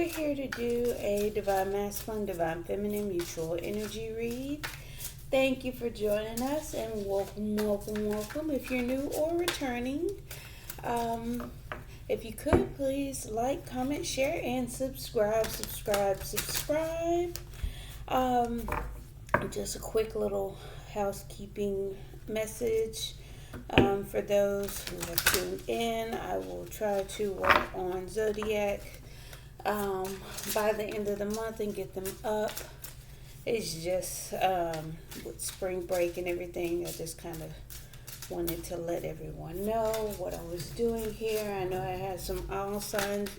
we're here to do a Divine Masculine, Divine Feminine Mutual Energy read. Thank you for joining us and welcome, welcome, welcome. If you're new or returning, if you could please like, comment, share, and subscribe. Um, just a quick little housekeeping message. For those who have tuned in, I will try to work on Zodiac by the end of the month and get them up. It's just with spring break and everything, I just kind of wanted to let everyone know what I was doing here. I know I had some all signs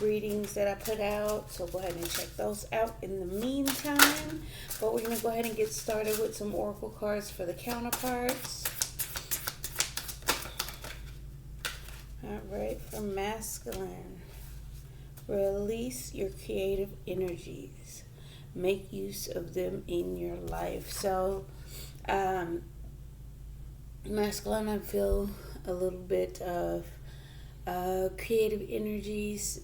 readings that I put out, so go ahead and check those out in the meantime. But we're going to go ahead and get started with some oracle cards for the counterparts. Alright, for masculine, release your creative energies. Make use of them in your life. So, masculine, I feel a little bit of creative energies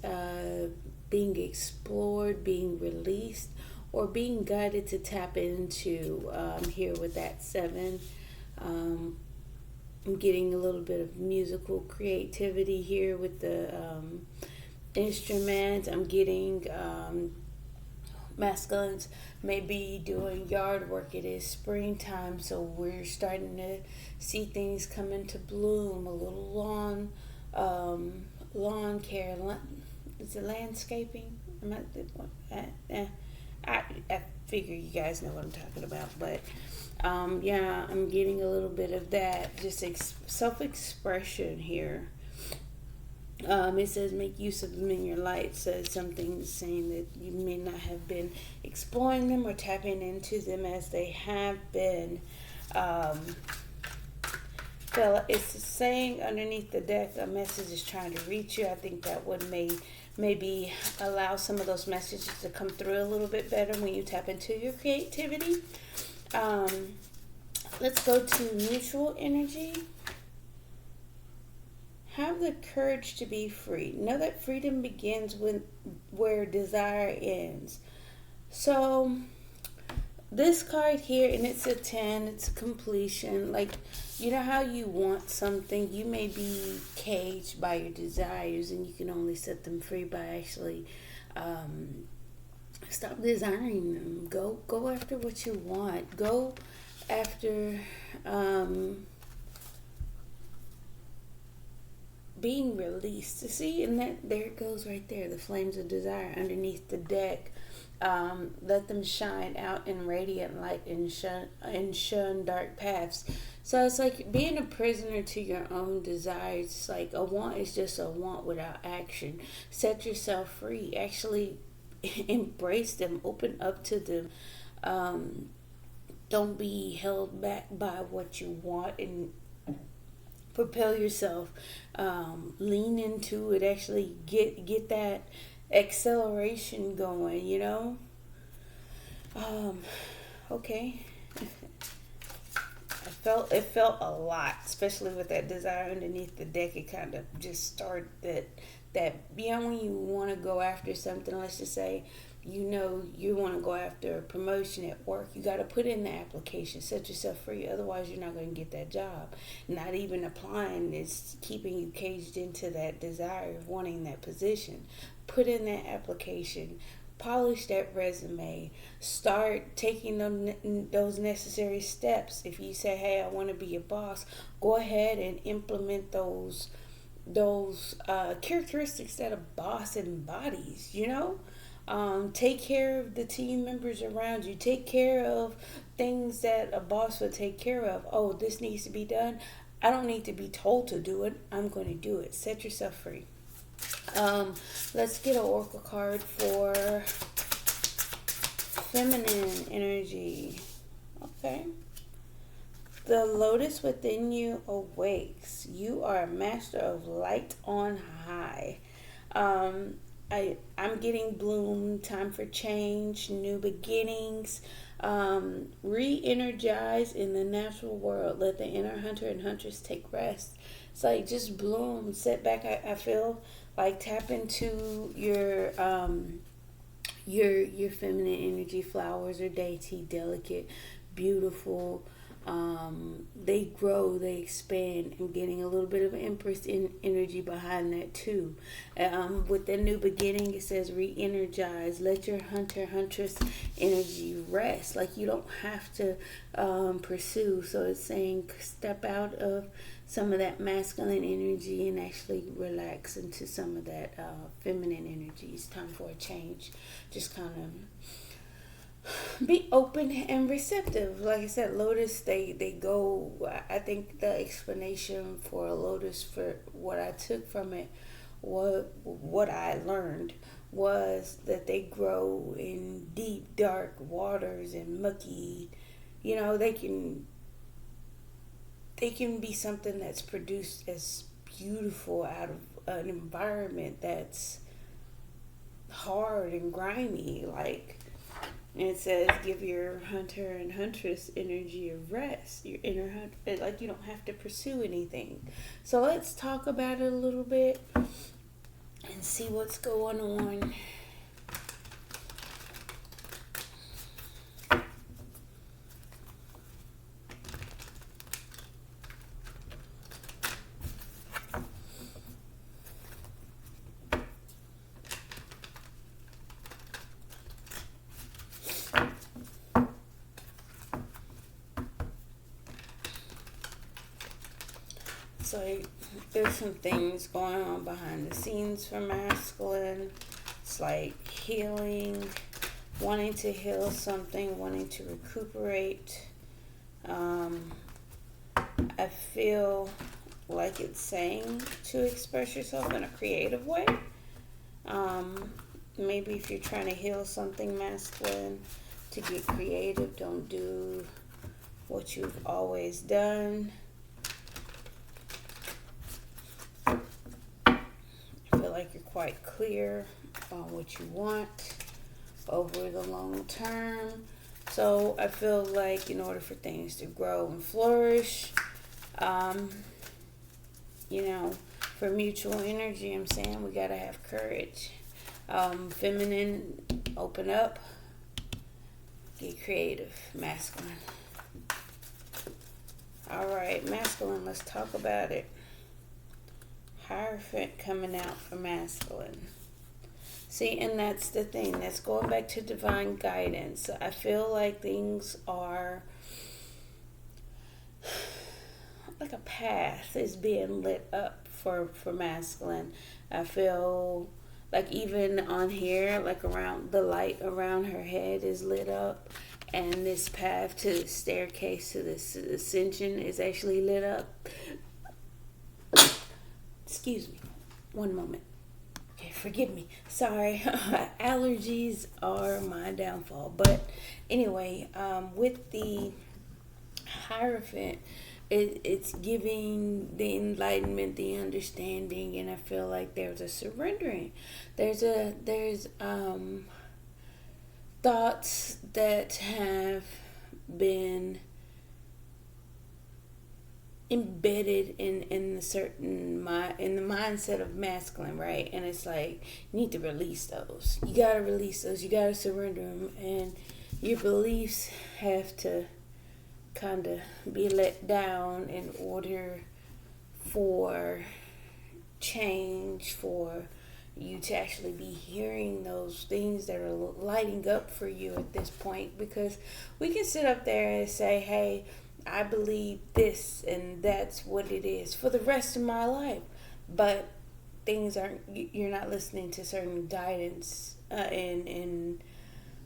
being explored, being released, or being guided to tap into here with that 7. I'm getting a little bit of musical creativity here with the instruments. I'm getting masculines may be doing yard work. It is springtime, so we're starting to see things come into bloom. A little lawn care. Is it landscaping? I figure you guys know what I'm talking about, but yeah, I'm getting a little bit of that, just self-expression here. It says make use of them in your life. So something saying that you may not have been exploring them or tapping into them as they have been. It's saying underneath the deck, a message is trying to reach you. I think that would maybe allow some of those messages to come through a little bit better when you tap into your creativity. Let's go to mutual energy. Have the courage to be free. Know that freedom begins where desire ends. So this card here, and it's a 10, it's a completion. Like, you know how you want something, you may be caged by your desires, and you can only set them free by actually stop desiring them. Go after what you want. Go after being released. See, and that there it goes right there, the flames of desire underneath the deck. Let them shine out in radiant light and shun dark paths. So it's like being a prisoner to your own desires. It's like a want is just a want without action. Set yourself free. Actually embrace them. Open up to them. Don't be held back by what you want, and propel yourself. Lean into it. Actually get that acceleration going, you know. Okay. It felt a lot, especially with that desire underneath the deck. It kind of just started that when you want to go after something, let's just say, you want to go after a promotion at work, you got to put in the application, set yourself free, otherwise you're not going to get that job. Not even applying is keeping you caged into that desire of wanting that position. Put in that application, polish that resume, start taking those necessary steps. If you say, hey, I want to be a boss, go ahead and implement those characteristics that a boss embodies, you know. Take care of the team members around you. Take care of things that a boss would take care of. Oh, this needs to be done. I don't need to be told to do it. I'm going to do it. Set yourself free. Let's get an oracle card for feminine energy. Okay. The lotus within you awakes. You are a master of light on high. I'm getting bloom, time for change, new beginnings, re-energize in the natural world. Let the inner hunter and huntress take rest. It's like just bloom, sit back. I feel Like tap into your feminine energy. Flowers are dainty, delicate, beautiful. They grow, they expand. I'm getting a little bit of Empress energy behind that too. With the new beginning, it says re-energize. Let your huntress energy rest. Like you don't have to pursue. So it's saying step out of some of that masculine energy and actually relax into some of that feminine energy. It's time for a change. Just kind of be open and receptive. Like I said, lotus, they go. I think the explanation for a lotus, for what I took from it, what I learned was that they grow in deep dark waters and mucky. They can be something that's produced as beautiful out of an environment that's hard and grimy. Like, and it says, give your hunter and huntress energy a rest. Your inner hunter, like you don't have to pursue anything. So let's talk about it a little bit and see what's going on. So there's some things going on behind the scenes for masculine. It's like healing, wanting to heal something, wanting to recuperate. I feel like it's saying to express yourself in a creative way. Maybe if you're trying to heal something masculine, to get creative. Don't do what you've always done. Like you're quite clear on what you want over the long term. So I feel like in order for things to grow and flourish, for mutual energy, I'm saying we gotta have courage. Feminine, open up, get creative. Masculine. All right, masculine, let's talk about it. Hierophant coming out for masculine. See, and that's the thing. That's going back to divine guidance. I feel like things are like a path is being lit up for masculine. I feel like even on here, like around the light around her head is lit up, and this path to the staircase to this ascension is actually lit up. Excuse me. One moment. Okay, forgive me. Sorry. Allergies are my downfall. But anyway, with the Hierophant, it's giving the enlightenment, the understanding, and I feel like there's a surrendering. There's thoughts that have been embedded in the mindset of masculine, right? And it's like you need to release those. You gotta release those. You gotta surrender them, and your beliefs have to kind of be let down in order for change, for you to actually be hearing those things that are lighting up for you at this point. Because we can sit up there and say, hey, I believe this and that's what it is for the rest of my life, but things aren't, you're not listening to certain guidance and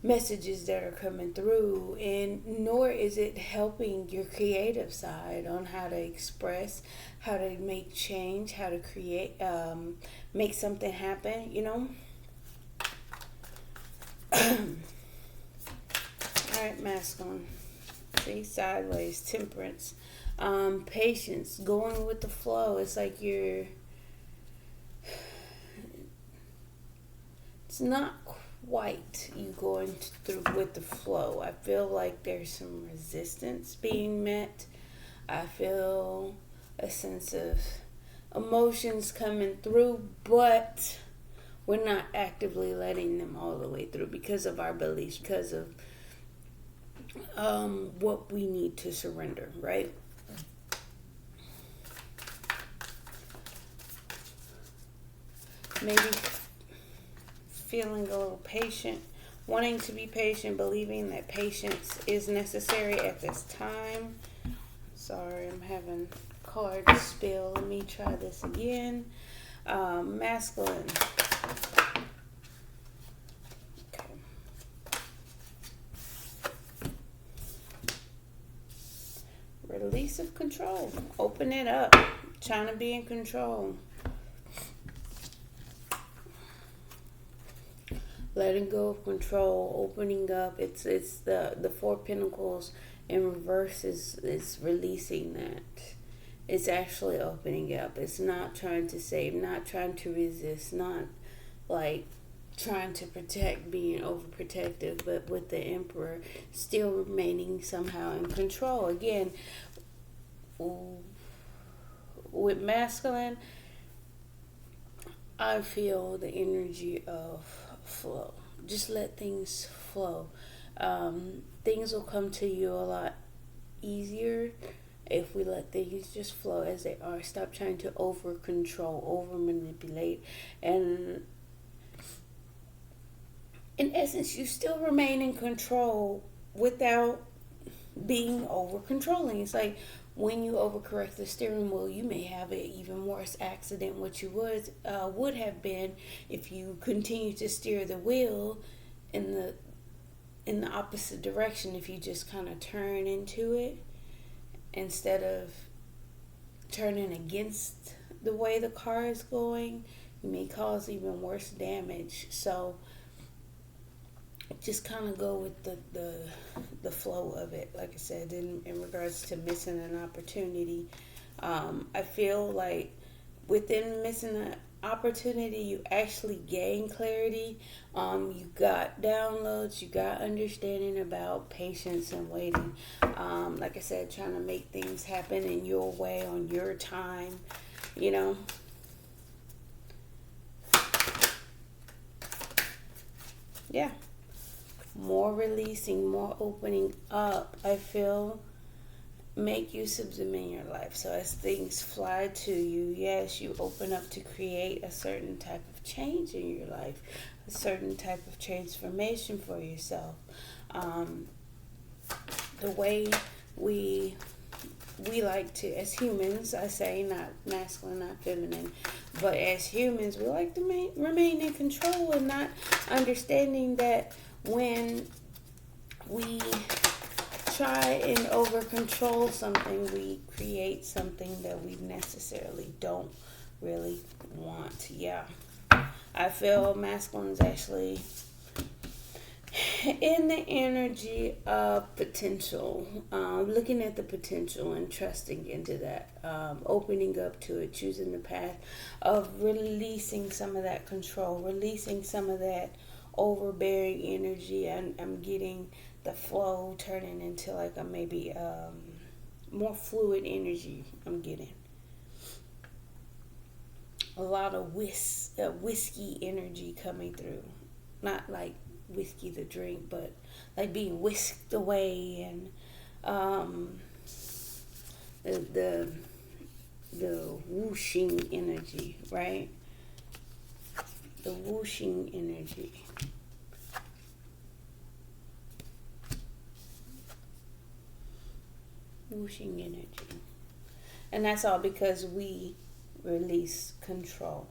messages that are coming through, and nor is it helping your creative side on how to express, how to make change, how to create, make something happen, Alright, masculine. See, sideways, temperance, patience, going with the flow. It's like it's not quite you going through with the flow. I feel like there's some resistance being met. I feel a sense of emotions coming through, but we're not actively letting them all the way through because of our beliefs, because of what we need to surrender, right? Maybe feeling a little patient, wanting to be patient, believing that patience is necessary at this time. Sorry, I'm having cards spill. Let me try this again. Masculine. Okay. Release of control. Open it up. Trying to be in control. Letting go of control, opening up. It's the Four of Pentacles in reverse is releasing that. It's actually opening up. It's not trying to save, not trying to resist, not like trying to protect, being overprotective, but with the Emperor still remaining somehow in control. Again, with masculine, I feel the energy of flow. Just let things flow. Things will come to you a lot easier if we let things just flow as they are. Stop trying to over control, over manipulate, and in essence, you still remain in control without being over controlling. It's like when you overcorrect the steering wheel, you may have an even worse accident what you would have been if you continue to steer the wheel in the opposite direction. If you just kind of turn into it instead of turning against the way the car is going, you may cause even worse damage. So just kind of go with the flow of it. Like I said, in regards to missing an opportunity, I feel like within missing an opportunity, you actually gain clarity. You got downloads, you got understanding about patience and waiting. Like I said, trying to make things happen in your way, on your time, you know. Yeah. More releasing, more opening up, I feel. Make use of them in your life. So as things fly to you, yes, you open up to create a certain type of change in your life, a certain type of transformation for yourself. The way we like to, as humans, I say, not masculine, not feminine, but as humans, we like to remain in control, and not understanding that when we try and over control something, we create something that we necessarily don't really want. Yeah, I feel masculine is actually in the energy of potential, looking at the potential and trusting into that, opening up to it, choosing the path of releasing some of that control, releasing some of that overbearing energy. I'm getting the flow turning into like a maybe more fluid energy. I'm getting a lot of whiskey energy coming through, not like whiskey the drink, but like being whisked away, and the whooshing energy, right? The whooshing energy. Whooshing energy. And that's all because we release control.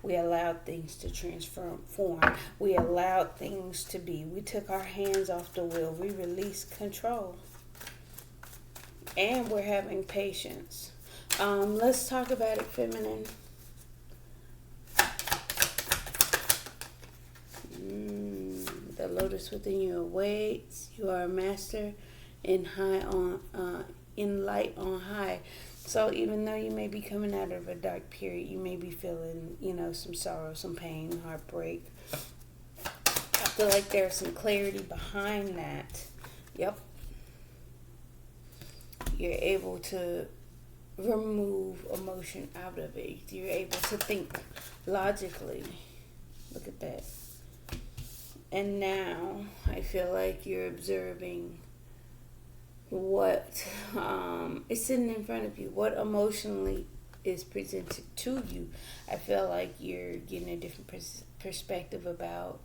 We allowed things to transform. We allowed things to be. We took our hands off the wheel. We released control. And we're having patience. Let's talk about it, feminine. The lotus within you awaits. You are a master in light on high. So even though you may be coming out of a dark period, you may be feeling, some sorrow, some pain, heartbreak. I feel like there's some clarity behind that. Yep. You're able to remove emotion out of it. You're able to think logically. Look at that. And now I feel like you're observing what is sitting in front of you, what emotionally is presented to you. I feel like you're getting a different perspective about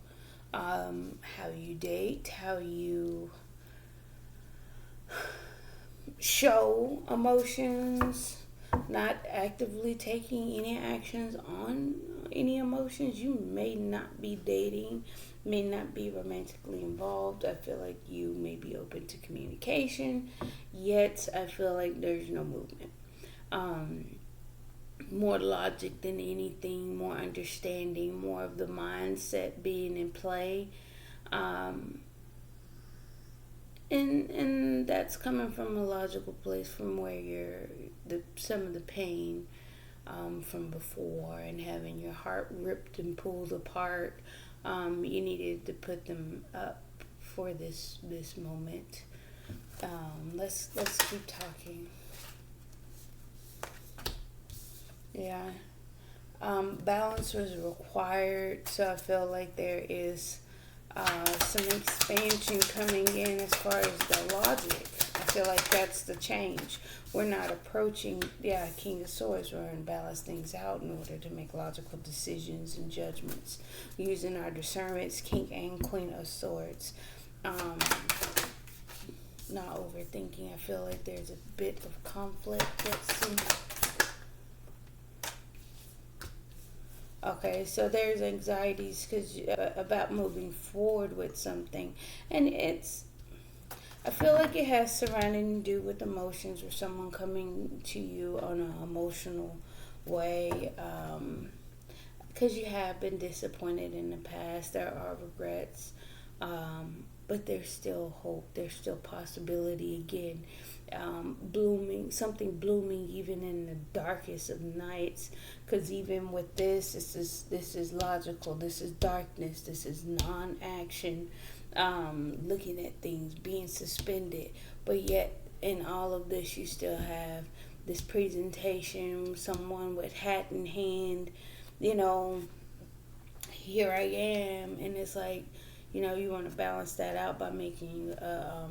how you date, how you show emotions, not actively taking any actions on any emotions. You may not be dating, may not be romantically involved. I feel like you may be open to communication, yet I feel like there's no movement. More logic than anything, more understanding, more of the mindset being in play. And that's coming from a logical place, from where some of the pain from before, and having your heart ripped and pulled apart. You needed to put them up for this moment. Let's keep talking. Yeah. Balance was required, so I feel like there is some expansion coming in as far as the logic. I feel like that's the change. We're not approaching, King of Swords. We're in balance things out in order to make logical decisions and judgments using our discernments. King and Queen of Swords. Not overthinking. I feel like there's a bit of conflict. Let's see. Okay, so there's anxieties about moving forward with something, and I feel like it has surrounding to do with emotions, or someone coming to you on an emotional way, because you have been disappointed in the past. There are regrets, but there's still hope. There's still possibility again. Something blooming even in the darkest of nights. Because even with this is logical. This is darkness. This is non-action. Looking at things, being suspended. But yet, in all of this, you still have this presentation. Someone with hat in hand. Here I am, and it's like, you want to balance that out by making a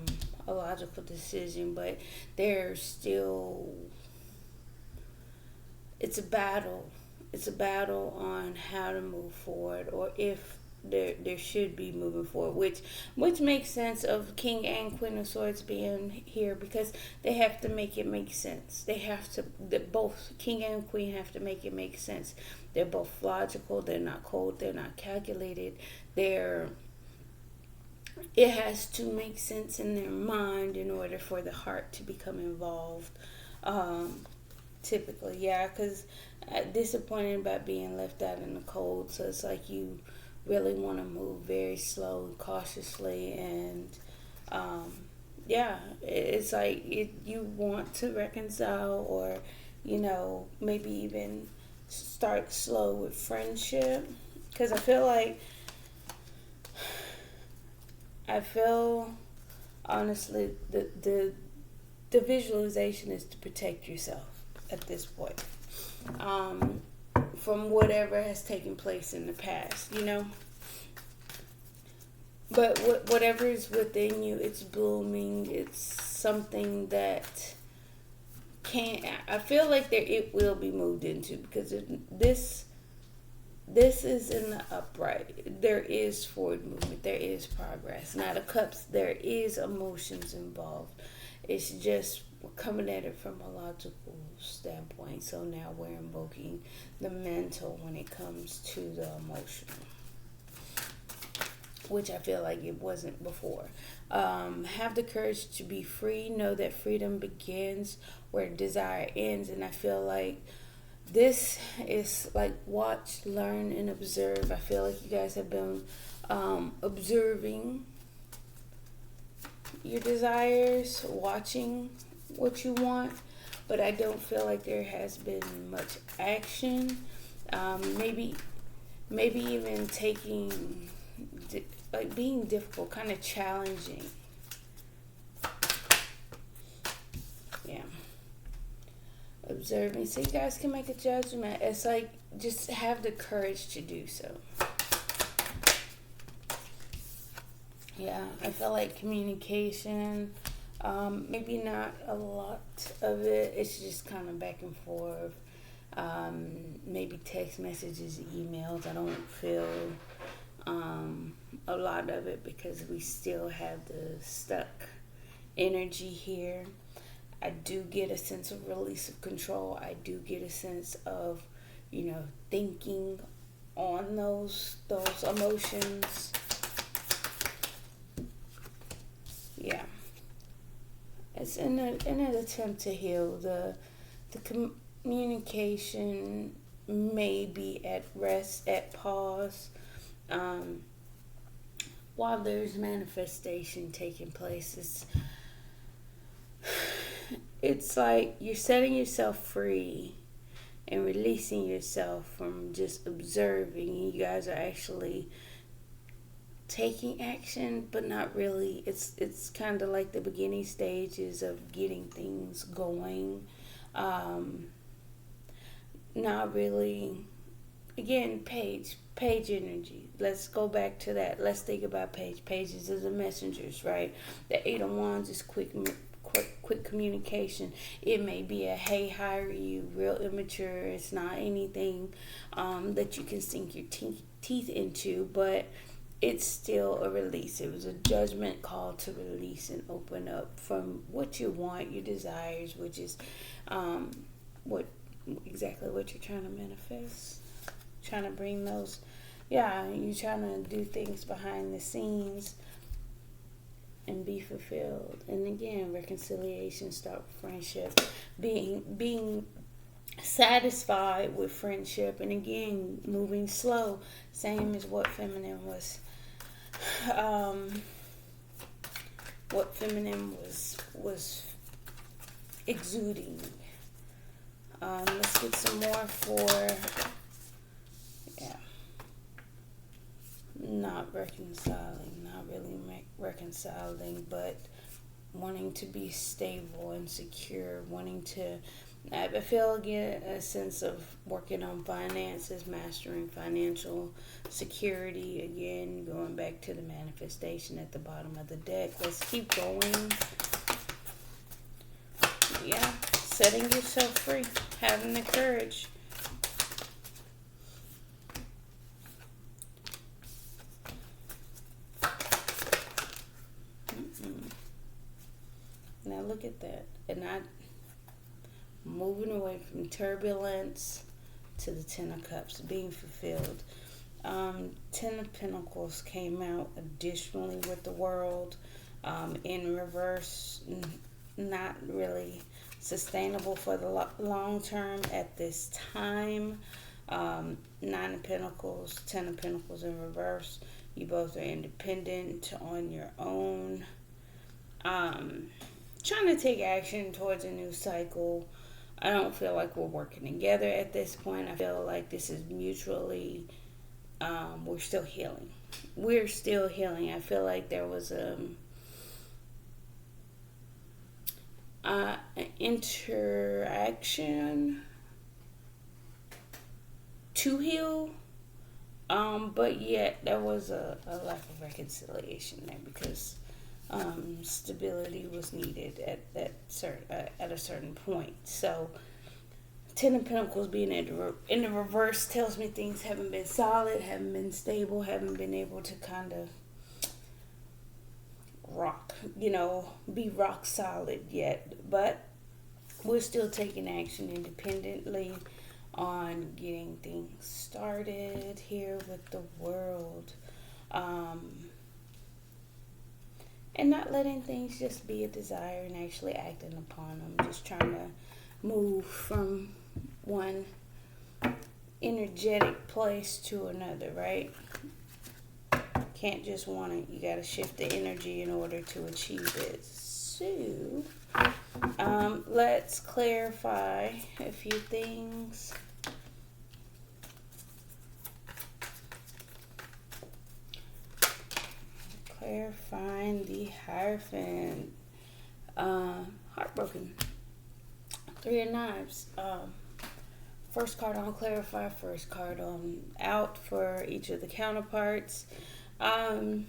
logical decision, but there's still, it's a battle. It's a battle on how to move forward, or if there should be moving forward, which makes sense of King and Queen of Swords being here, because they have to make it make sense. Both King and Queen have to make it make sense. They're both logical. They're not cold. They're not calculated. It has to make sense in their mind in order for the heart to become involved. Typically, because disappointed about being left out in the cold. So it's like you really want to move very slow and cautiously, and it's like you want to reconcile, or maybe even start slow with friendship, because I feel honestly the visualization is to protect yourself at this point, from whatever has taken place in the past, but whatever is within you, it's blooming. It's something that I feel like it will be moved into, because this is in the upright. There is forward movement. There is progress. Now the cups, there is emotions involved. It's just we're coming at it from a logical standpoint. So now we're invoking the mental when it comes to the emotional, which I feel like it wasn't before. Have the courage to be free. Know that freedom begins where desire ends. And I feel like this is like watch, learn, and observe. I feel like you guys have been observing your desires, watching what you want, but I don't feel like there has been much action. Maybe even taking, like being difficult, kind of challenging. Yeah. observing, so you guys can make a judgment. It's like, just have the courage to do so. Yeah, I feel like communication, maybe not a lot of it. It's just kind of back and forth. Maybe text messages, emails. I don't feel a lot of it because we still have the stuck energy here. I do get a sense of release of control. I do get a sense of, thinking on those emotions. Yeah, it's in an attempt to heal. The communication may be at rest, at pause, while there's manifestation taking place. It's like you're setting yourself free and releasing yourself from just observing. You guys are actually taking action, but not really. It's kind of like the beginning stages of getting things going. Not really. Again, page energy. Let's go back to that. Let's think about pages as the messengers, right? The Eight of Wands is quick communication. It may be a hey, how are you, real immature. It's not anything that you can sink your teeth into, but it's still a release. It was a judgment call to release and open up from what you want, your desires, which is what you're trying to manifest. Trying to bring those, you're trying to do things behind the scenes and be fulfilled. And again, reconciliation, start with friendship, being satisfied with friendship, and again, moving slow, same as what feminine was exuding. Let's get some more for not really reconciling, but wanting to be stable and secure, I feel again a sense of working on finances, mastering financial security. Again, going back to the manifestation at the bottom of the deck. Let's keep going. Yeah, setting yourself free, having the courage. Now look at that. And I moving away from turbulence to the Ten of Cups, being fulfilled. Ten of Pentacles came out additionally with the World in reverse. Not really sustainable for the long term at this time. Nine of Pentacles, Ten of Pentacles in reverse. You both are independent on your own. Trying to take action towards a new cycle. I don't feel like we're working together at this point. I feel like this is mutually, we're still healing. I feel like there was an interaction to heal, but yet there was a lack of reconciliation there because stability was needed at a certain point. So Ten of Pentacles being in the reverse tells me things haven't been solid, haven't been stable, haven't been able to kind of be rock solid yet. But we're still taking action independently on getting things started here with the World. And not letting things just be a desire and actually acting upon them. Just trying to move from one energetic place to another, right? Can't just want it. You got to shift the energy in order to achieve it. So, let's clarify a few things. Clarifying the Hierophant. Heartbroken. Three of Knives. First card on clarify, first card on out for each of the counterparts. Um,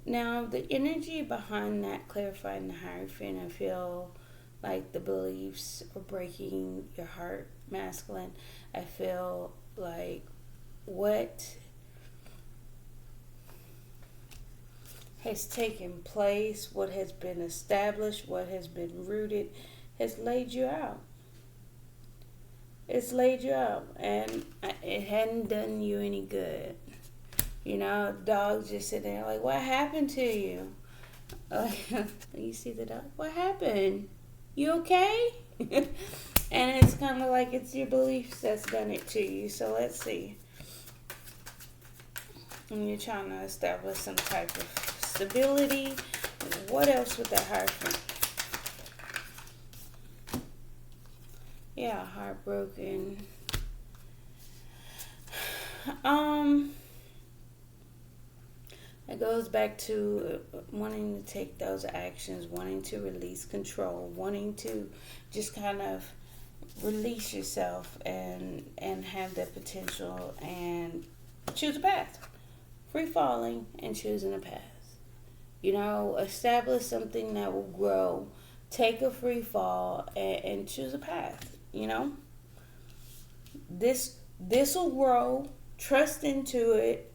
Now, the energy behind that clarifying the Hierophant, I feel like the beliefs are breaking your heart, masculine. I feel like what has taken place, what has been established, what has been rooted, has laid you out. It's laid you out, and it hadn't done you any good. You know, dogs just sitting there like, what happened to you? You see the dog, what happened? You okay? And it's kind of like it's your beliefs that's done it to you. So let's see. And you're trying to establish some type of stability. What else with that Hierophant? Yeah, heartbroken. It goes back to wanting to take those actions, wanting to release control, wanting to just kind of release yourself and have that potential and choose a path. Free falling and choosing a path. You know, establish something that will grow. Take a free fall and choose a path. You know, this will grow. Trust into it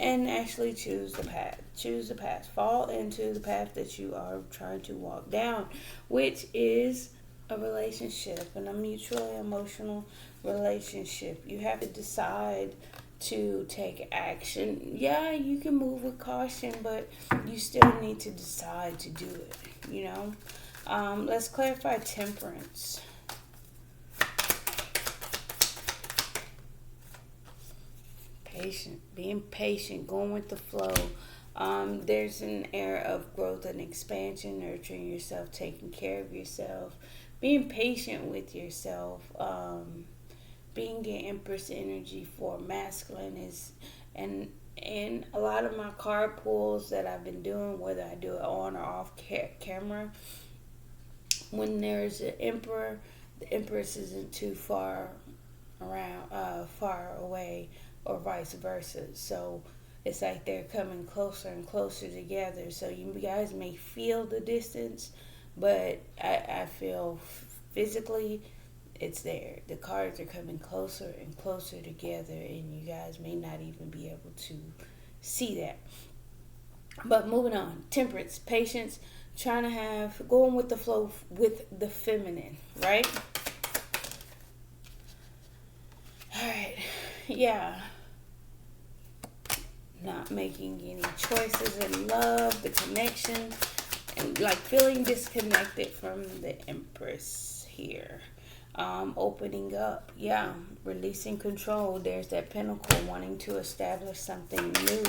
and actually choose the path. Choose the path. Fall into the path that you are trying to walk down, which is a relationship and a mutually emotional relationship. You have to decide to take action. Yeah, you can move with caution, but you still need to decide to do it, you know. Let's clarify Temperance. Patient, being patient, going with the flow. There's an era of growth and expansion, nurturing yourself, taking care of yourself, being patient with yourself. Being the Empress energy for masculine is, and a lot of my card pulls that I've been doing, whether I do it on or off camera, when there's an emperor, the empress isn't too far far away, or vice versa. So it's like they're coming closer and closer together. So you guys may feel the distance, but I feel physically it's there. The cards are coming closer and closer together, and you guys may not even be able to see that. But moving on, Temperance, patience, trying to have, going with the flow with the feminine, right? All right, yeah. Not making any choices in love, the connection, and like feeling disconnected from the Empress here. Opening up, yeah, releasing control. There's that Pentacle, wanting to establish something new.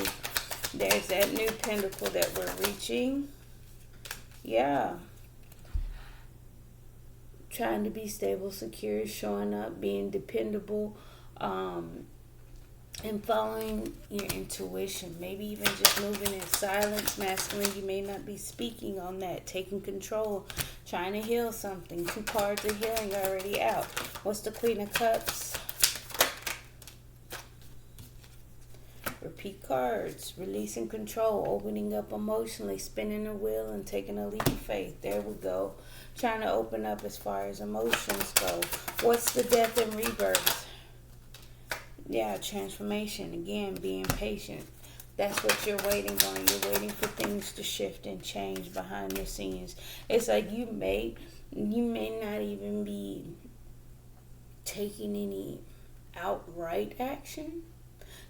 There's that new Pentacle that we're reaching. Yeah. Trying to be stable, secure, showing up, being dependable, and following your intuition. Maybe even just moving in silence, masculine. You may not be speaking on that. Taking control, trying to heal something. 2 cards of healing already out. What's the Queen of Cups? Repeat cards. Releasing control, opening up emotionally, spinning a wheel and taking a leap of faith. There we go. Trying to open up as far as emotions go. What's the Death and Rebirth? Yeah, transformation. Again, being patient. That's what you're waiting on. You're waiting for things to shift and change behind the scenes. It's like you may not even be taking any outright action,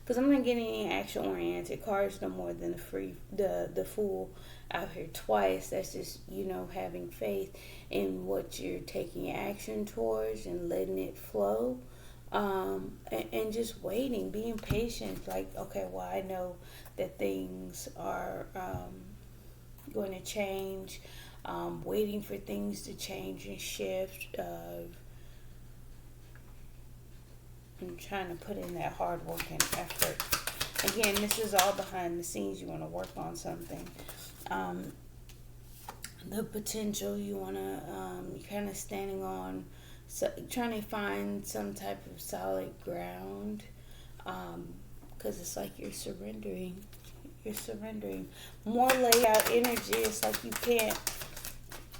because I'm not getting any action oriented cards no more than the Fool out here twice. That's just, you know, having faith in what you're taking action towards and letting it flow. And just waiting, being patient. Like, okay, well, I know that things are going to change. Waiting for things to change and shift. I'm trying to put in that hard work and effort. Again, this is all behind the scenes. You want to work on something. The potential you want to, you're kind of standing on, so, trying to find some type of solid ground. Because it's like you're surrendering. You're surrendering. More laid out energy. It's like you can't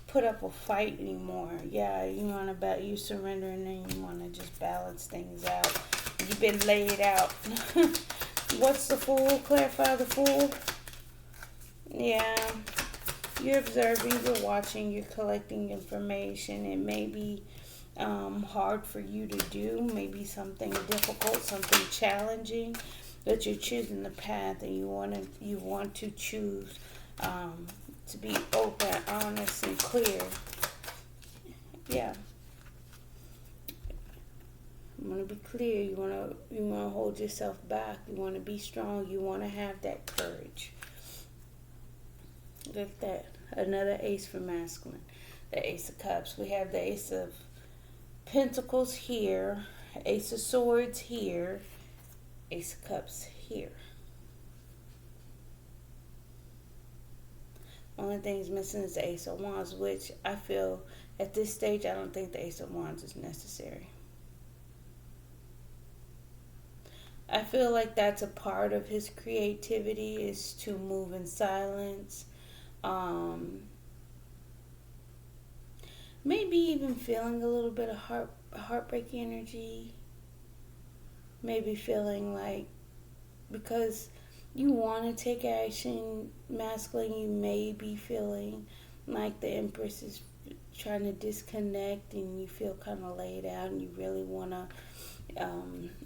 put up a fight anymore. Yeah, you want to you surrendering and you want to just balance things out. You've been laid out. What's the Fool? Clarify the Fool. Yeah, you're observing, you're watching, you're collecting information. It may be hard for you to do, maybe something difficult, something challenging, but you're choosing the path, and you want to choose to be open, honest, and clear. Yeah. You want to be clear. You want to hold yourself back. You want to be strong. You want to have that courage. Look at that. Another ace for masculine. The Ace of Cups. We have the Ace of Pentacles here. Ace of Swords here. Ace of Cups here. Only thing's missing is the Ace of Wands, which I feel at this stage, I don't think the Ace of Wands is necessary. I feel like that's a part of his creativity, is to move in silence. Maybe even feeling a little bit of heartbreak energy. Maybe feeling like, because you want to take action, masculine, you may be feeling like the Empress is trying to disconnect, and you feel kind of laid out, and you really want to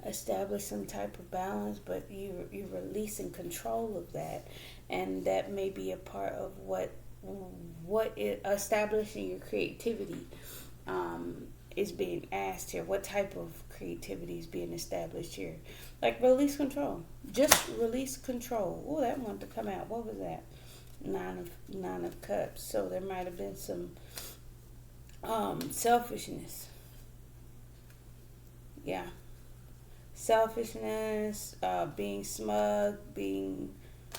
establish some type of balance, but you're releasing control of that, and that may be a part of what establishing your creativity is being asked here. What type of creativity is being established here? Like release control. Just release control. Oh, that wanted to come out. What was that? Nine of Cups. So there might have been some selfishness. Yeah. Selfishness, being smug, being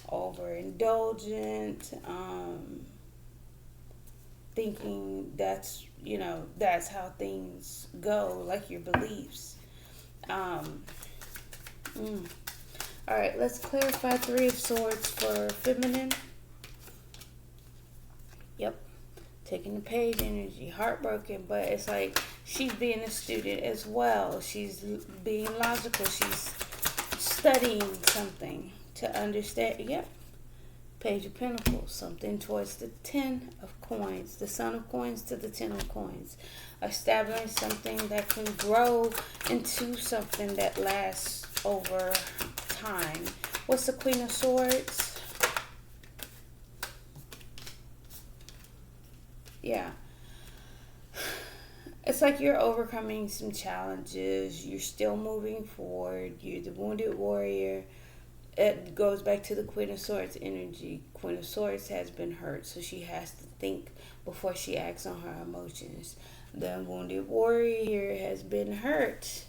overindulgent, thinking that's how things go, like your beliefs. All right, let's clarify Three of Swords for feminine. Yep. Taking the Page energy, heartbroken, but it's like she's being a student as well. She's being logical. She's studying something to understand. Yep. Page of Pentacles, something towards the Ten of Coins, the Son of Coins to the Ten of Coins. Establishing something that can grow into something that lasts over time. What's the Queen of Swords? Yeah. It's like you're overcoming some challenges. You're still moving forward. You're the Wounded Warrior. It goes back to the Queen of Swords energy. Queen of Swords has been hurt, so she has to think before she acts on her emotions. The Wounded Warrior here has been hurt.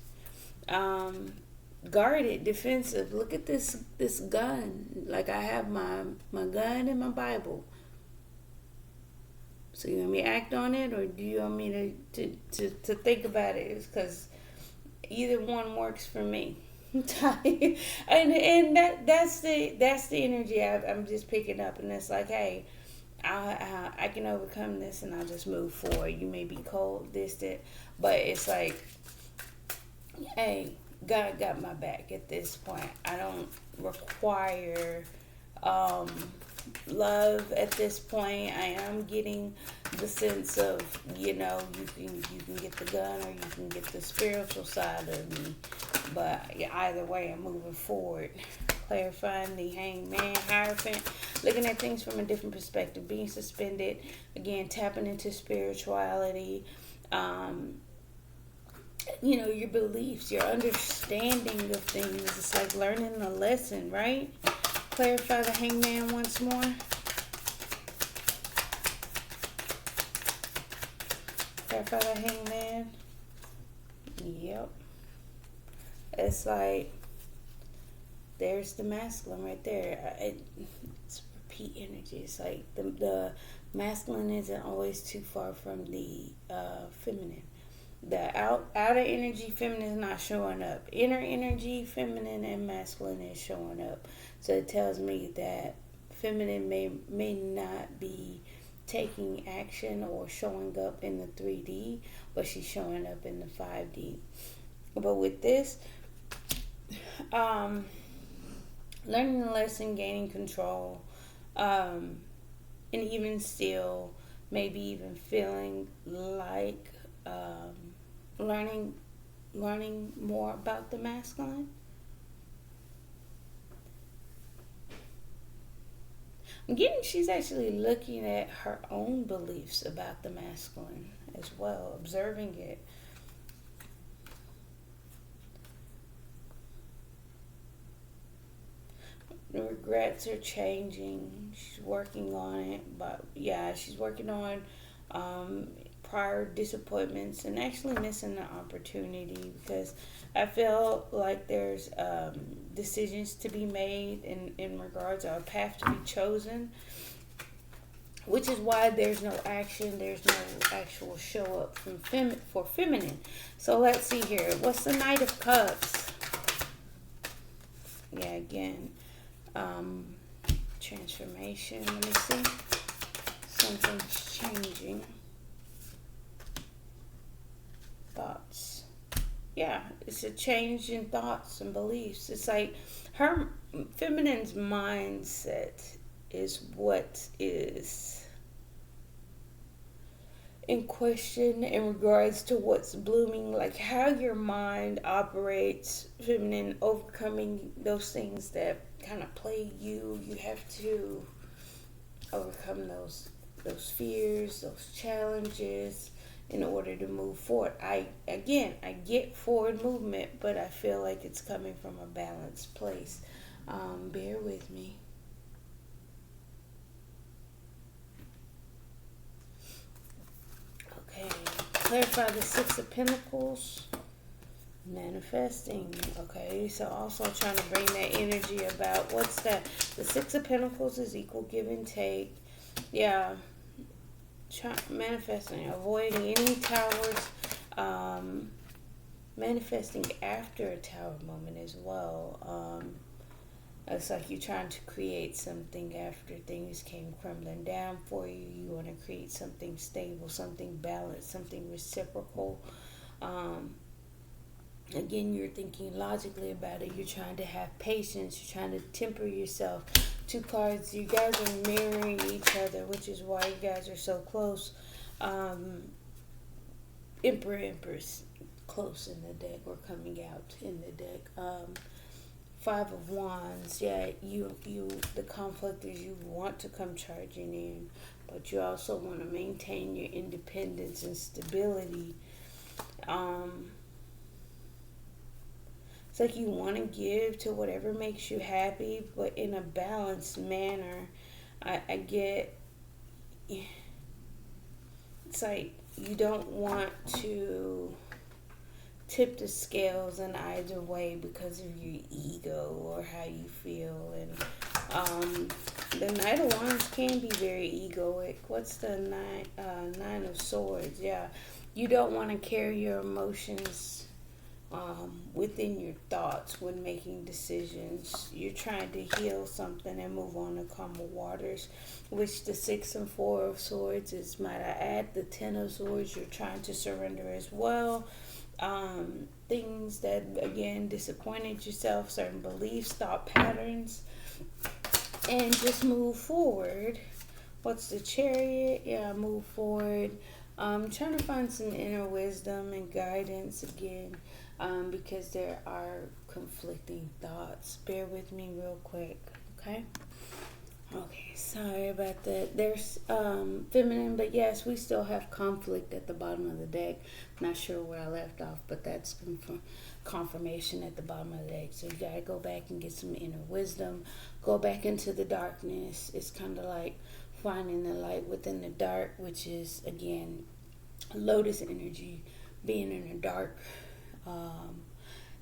Guarded, defensive. Look at this gun. Like, I have my gun and my Bible. So you want me to act on it, or do you want me to think about it? Because either one works for me. and that's the energy I'm just picking up, and it's like, hey, I can overcome this, and I'll just move forward. You may be cold, distant, but it's like, hey, God got my back at this point. I don't require love at this point. I am getting the sense of, you can get the gun, or you can get the spiritual side of me, but either way, I'm moving forward. Clarifying the Hangman, Hierophant, looking at things from a different perspective, being suspended, again, tapping into spirituality, your beliefs, your understanding of things. It's like learning a lesson, right? Clarify the Hangman once more. Clarify the Hangman. Yep. It's like there's the masculine right there. It's repeat energy. It's like the masculine isn't always too far from the feminine. The outer energy, feminine is not showing up. Inner energy, feminine and masculine is showing up. So it tells me that feminine may not be taking action or showing up in the 3D, but she's showing up in the 5D. But with this, learning the lesson, gaining control, and even still, maybe even feeling like learning more about the masculine. I'm getting she's actually looking at her own beliefs about the masculine as well, observing it. The regrets are changing. She's working on it, but yeah, she's working on prior disappointments and actually missing the opportunity, because I feel like there's decisions to be made in regards to a path to be chosen, which is why there's no action, there's no actual show up for feminine. So let's see here. What's the Knight of Cups? Yeah, again, transformation. Let me see. Something's changing. Thoughts. Yeah, it's a change in thoughts and beliefs. It's like her feminine's mindset is what is in question in regards to what's blooming, like how your mind operates, feminine, overcoming those things that kind of plague you. You have to overcome those fears, those challenges in order to move forward. I get forward movement, but I feel like it's coming from a balanced place. Bear with me. Okay, clarify the Six of Pentacles. Manifesting. Okay, so also trying to bring that energy about what's that? The Six of Pentacles is equal give and take. Yeah, manifesting, avoiding any towers, manifesting after a tower moment as well. It's like you're trying to create something after things came crumbling down for you. You want to create something stable, something balanced, something reciprocal. Again, you're thinking logically about it. You're trying to have patience. You're trying to temper yourself. Two cards. You guys are mirroring each other, which is why you guys are so close. Emperor, Empress, close in the deck or coming out in the deck. Five of Wands. Yeah, the conflict is you want to come charging in, but you also want to maintain your independence and stability. It's like you want to give to whatever makes you happy, but in a balanced manner. I get, it's like you don't want to tip the scales in either way because of your ego or how you feel. And the Knight of Wands can be very egoic. What's the Nine of Swords? Yeah, you don't want to carry your emotions within your thoughts when making decisions. You're trying to heal something and move on to calmer waters, which the Six and Four of Swords is, might I add, the Ten of Swords. You're trying to surrender as well. Things that, again, disappointed yourself, certain beliefs, thought patterns, and just move forward. What's the Chariot? Yeah, move forward. Trying to find some inner wisdom and guidance again, because there are conflicting thoughts. Bear with me real quick, okay? Okay, sorry about that. There's feminine, but yes, we still have conflict at the bottom of the deck. Not sure where I left off, but that's confirmation at the bottom of the deck. So you gotta go back and get some inner wisdom. Go back into the darkness. It's kind of like finding the light within the dark, which is, again, lotus energy, being in the dark,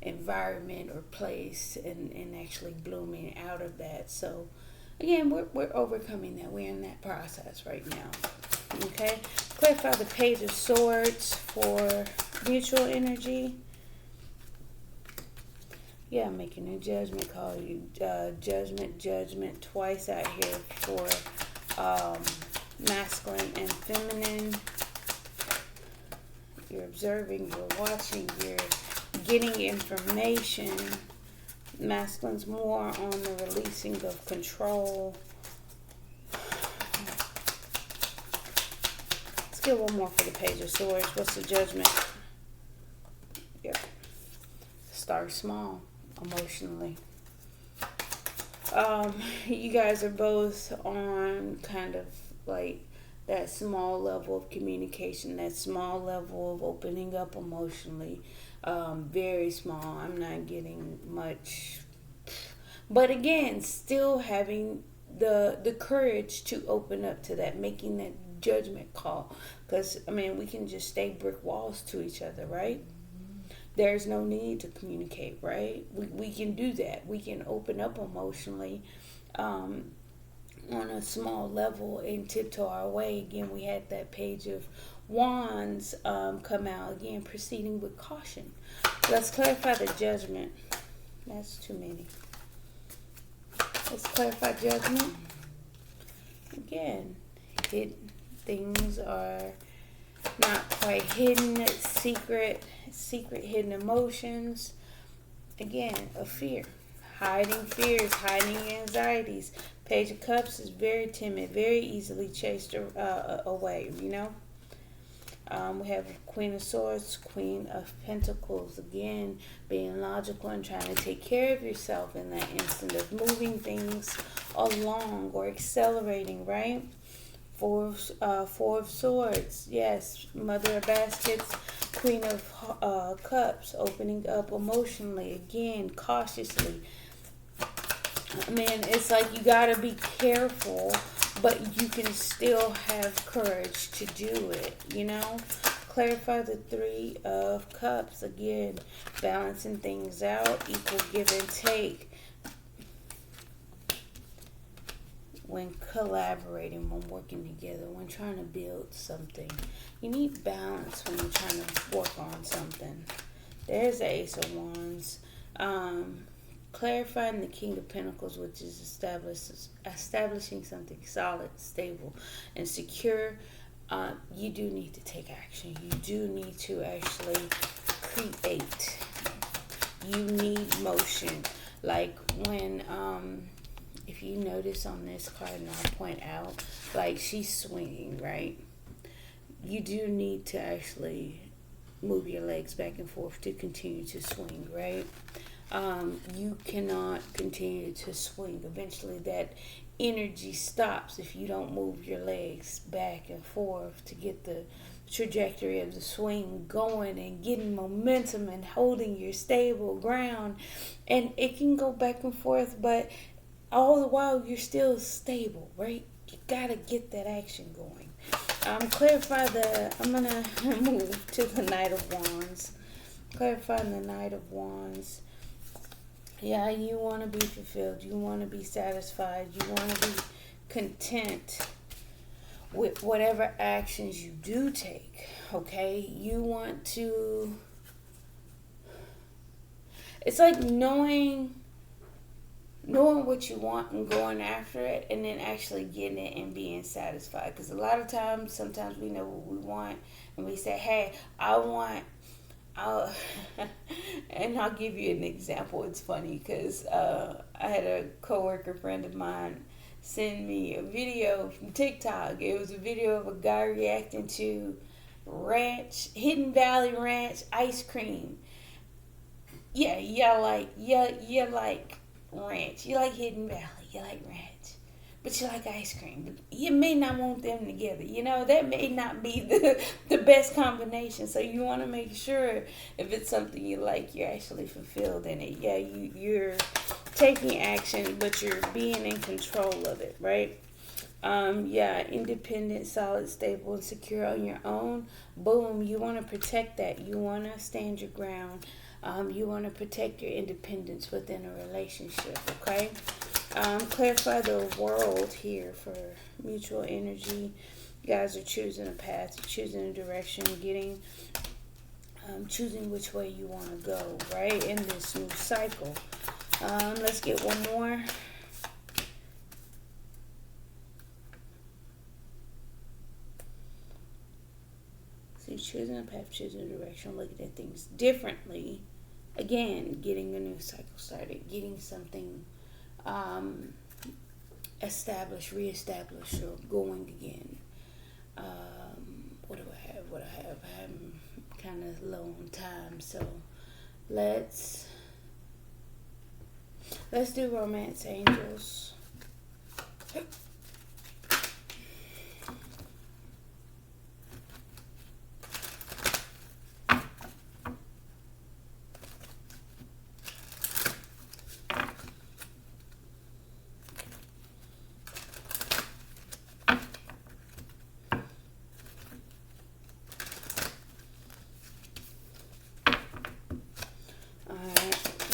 environment or place, and actually blooming out of that. So again, we're overcoming that. We're in that process right now. Okay, clarify the Page of Swords for mutual energy. Yeah, making a judgment call. You judgment twice out here for masculine and feminine. You're observing, you're watching, you're getting information. Masculine's more on the releasing of control. Let's get one more for the Page of Swords. What's the judgment? Yep. Start small emotionally. You guys are both on kind of like that small level of communication, that small level of opening up emotionally. Very small. I'm not getting much. But again, still having the courage to open up to that, making that judgment call. Because, I mean, we can just stay brick walls to each other, right? There's no need to communicate, right? We can do that. We can open up emotionally on a small level and tiptoe our way. Again, we had that Page of Wands come out. Again, proceeding with caution. Let's clarify the judgment. That's too many. Let's clarify judgment. Again, things are not quite hidden. It's secret hidden emotions. Again, a fear. Hiding fears, hiding anxieties. Page of Cups is very timid, very easily chased away, you know. We have Queen of Swords, Queen of Pentacles. Again, being logical and trying to take care of yourself in that instant of moving things along or accelerating, right? Four of Swords. Yes, Mother of Baskets, Queen of Cups, opening up emotionally. Again, cautiously. Man, it's like you gotta be careful, but you can still have courage to do it, you know. Clarify the Three of Cups. Again, balancing things out, equal give and take. When collaborating, when working together, when trying to build something, you need balance when you're trying to work on something. There's the Ace of Wands. Clarifying the King of Pentacles, which is establishing something solid, stable, and secure. You do need to take action. You do need to actually create. You need motion. Like when, if you notice on this card, and I'll point out, like she's swinging, right? You do need to actually move your legs back and forth to continue to swing, right? You cannot continue to swing. Eventually that energy stops if you don't move your legs back and forth to get the trajectory of the swing going and getting momentum and holding your stable ground. And it can go back and forth, but all the while you're still stable, right? You gotta get that action going. I'm gonna move to the Knight of Wands. Clarifying the Knight of Wands. Yeah, you want to be fulfilled. You want to be satisfied. You want to be content with whatever actions you do take. Okay? You want to... It's like knowing what you want and going after it, and then actually getting it and being satisfied. Because a lot of times, sometimes we know what we want, and we say, hey, and I'll give you an example. It's funny because I had a coworker friend of mine send me a video from TikTok. It was a video of a guy reacting to Hidden Valley Ranch ice cream. Yeah, you like ranch. You like Hidden Valley. You like ranch. But you like ice cream. You may not want them together. You know, that may not be the best combination. So you want to make sure if it's something you like, you're actually fulfilled in it. Yeah, you're taking action, but you're being in control of it, right? Independent, solid, stable, and secure on your own. Boom, you want to protect that. You want to stand your ground. You want to protect your independence within a relationship, okay? Clarify the world here for mutual energy. You guys are choosing a path, choosing a direction, choosing which way you want to go, right, in this new cycle. Let's get one more. So you're choosing a path, choosing a direction, looking at things differently. Again, getting a new cycle started, getting something established, reestablished, or going again. What do I have? I'm kind of low on time, so let's do Romance Angels.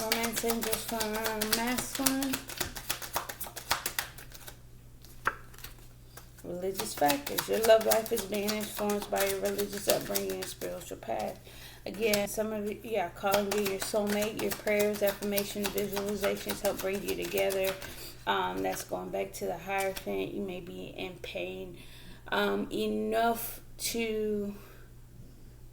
Romance Angels from masculine. Religious factors. Your love life is being influenced by your religious upbringing and spiritual path. Again, some of you, calling you your soulmate. Your prayers, affirmation, visualizations help bring you together. That's going back to the Hierophant. You may be in pain enough to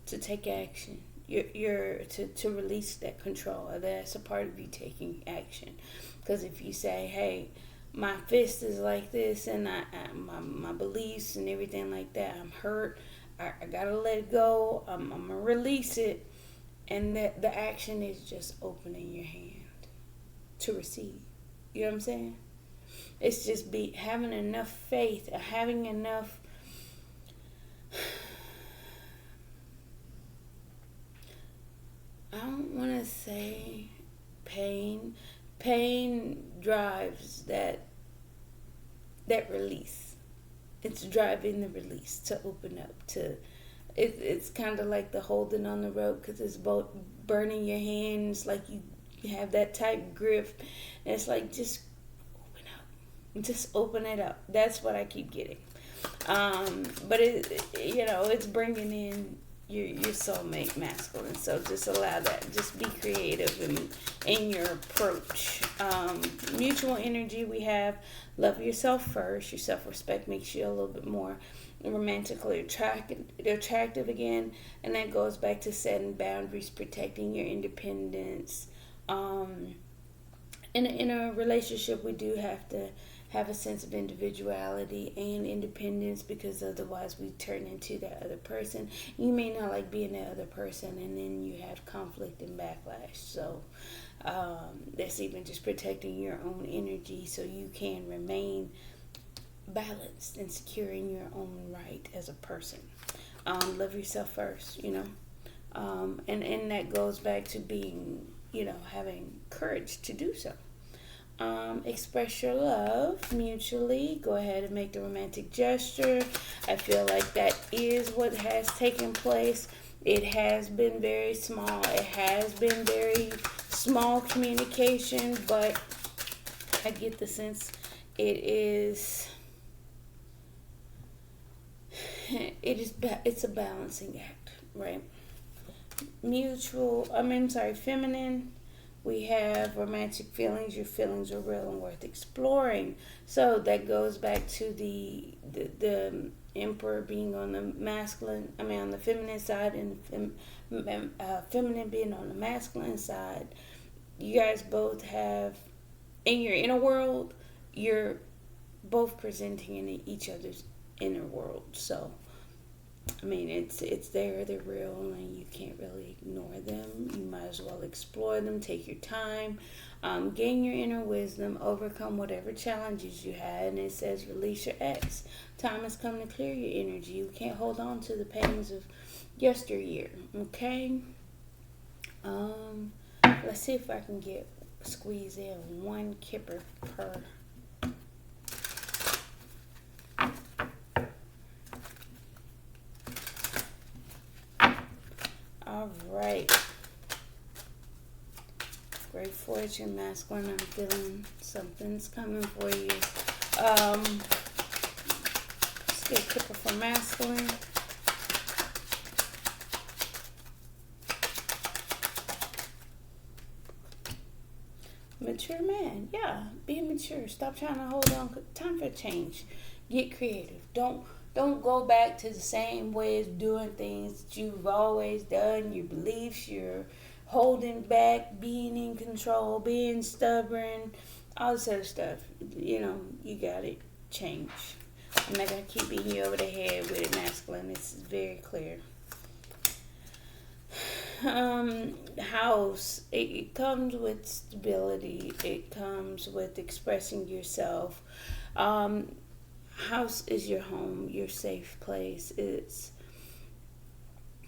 take action. To release that control. That's a part of you taking action. Because if you say, hey, my fist is like this, and my beliefs and everything like that, I'm hurt, I gotta let it go, I'm gonna release it, and the action is just opening your hand to receive. You know what I'm saying? It's just having enough faith, having enough I don't want to say pain. Pain drives that release. It's driving the release to open up. It's kind of like the holding on the rope, because it's both burning your hands, like you have that tight grip. And it's like, just open up. Just open it up. That's what I keep getting. But it's bringing in your soulmate masculine. So just allow that. Just be creative in your approach. Mutual energy, we have love yourself first. Your self-respect makes you a little bit more romantically attractive again. And that goes back to setting boundaries, protecting your independence. In a relationship, we do have to have a sense of individuality and independence, because otherwise we turn into that other person. You may not like being that other person, and then you have conflict and backlash. So that's even just protecting your own energy so you can remain balanced and secure in your own right as a person. Love yourself first, and that goes back to being, having courage to do so. Express your love mutually. Go ahead and make the romantic gesture. I feel like that is what has taken place. It has been very small. It has been very small communication, but I get the sense it's a balancing act, right? Feminine. We have romantic feelings. Your feelings are real and worth exploring. So that goes back to the Emperor being on the masculine. On the feminine side, and feminine being on the masculine side. You guys both have, in your inner world, you're both presenting in each other's inner world. So it's there, they're real, and you can't really ignore them. You might as well explore them, take your time, gain your inner wisdom, overcome whatever challenges you had. And it says release your ex. Time has come to clear your energy. You can't hold on to the pains of yesteryear, okay? Let's see if I can squeeze in one kipper per. All right. Great fortune, masculine. I'm feeling something's coming for you. Let's get Kipper for masculine. Mature man, yeah, be mature. Stop trying to hold on. Time for change. Get creative. Don't go back to the same way of doing things that you've always done. Your beliefs, you're holding back, being in control, being stubborn, all this other stuff. You got to change. I'm not gonna keep beating you over the head with it, masculine. It's very clear. House, it comes with stability, it comes with expressing yourself. House is your home, your safe place. It's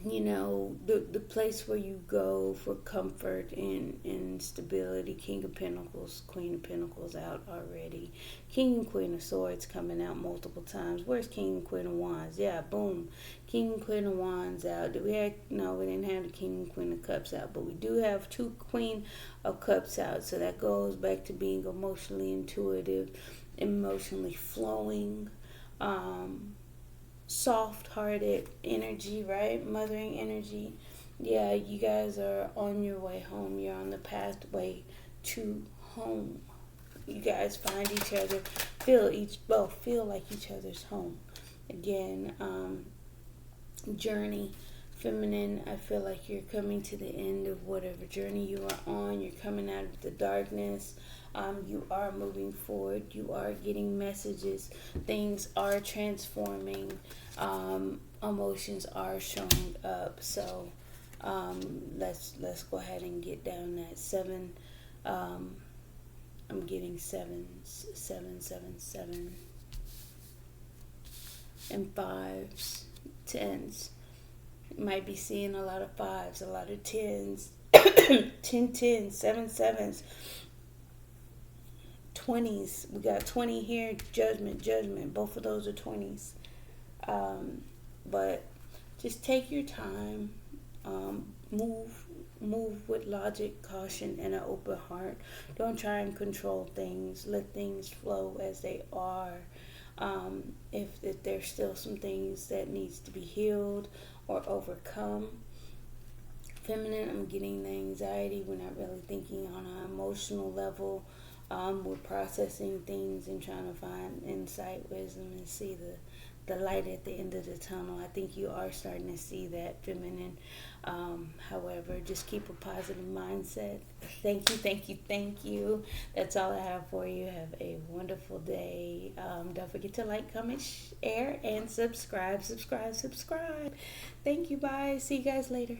the place where you go for comfort and stability. King of Pentacles, Queen of Pentacles out already. King and Queen of Swords coming out multiple times. Where's King and Queen of Wands? Yeah, boom. King and Queen of Wands out. We didn't have the King and Queen of Cups out, but we do have 2 Queen of Cups out. So that goes back to being emotionally intuitive, emotionally flowing, soft-hearted energy, right? Mothering energy. Yeah, you guys are on your way home. You're on the pathway to home. You guys find each other, both feel like each other's home. Again, journey, feminine. I feel like you're coming to the end of whatever journey you are on. You're coming out of the darkness. You are moving forward. You are getting messages. Things are transforming. Emotions are showing up. So let's go ahead and get down that 7. I'm getting 7, 7, 7, 7, and 5s, 10s. You might be seeing a lot of 5s, a lot of 10s, 10 10s, 7 7s. 20s. We got 20 here. Judgment. Both of those are 20s. But just take your time. Move with logic, caution, and an open heart. Don't try and control things. Let things flow as they are. If there's still some things that needs to be healed or overcome. Feminine, I'm getting the anxiety. We're not really thinking on an emotional level. We're processing things and trying to find insight, wisdom, and see the light at the end of the tunnel. I think you are starting to see that, feminine. However, just keep a positive mindset. Thank you. That's all I have for you. Have a wonderful day. Don't forget to like, comment, share, and subscribe. Thank you. Bye. See you guys later.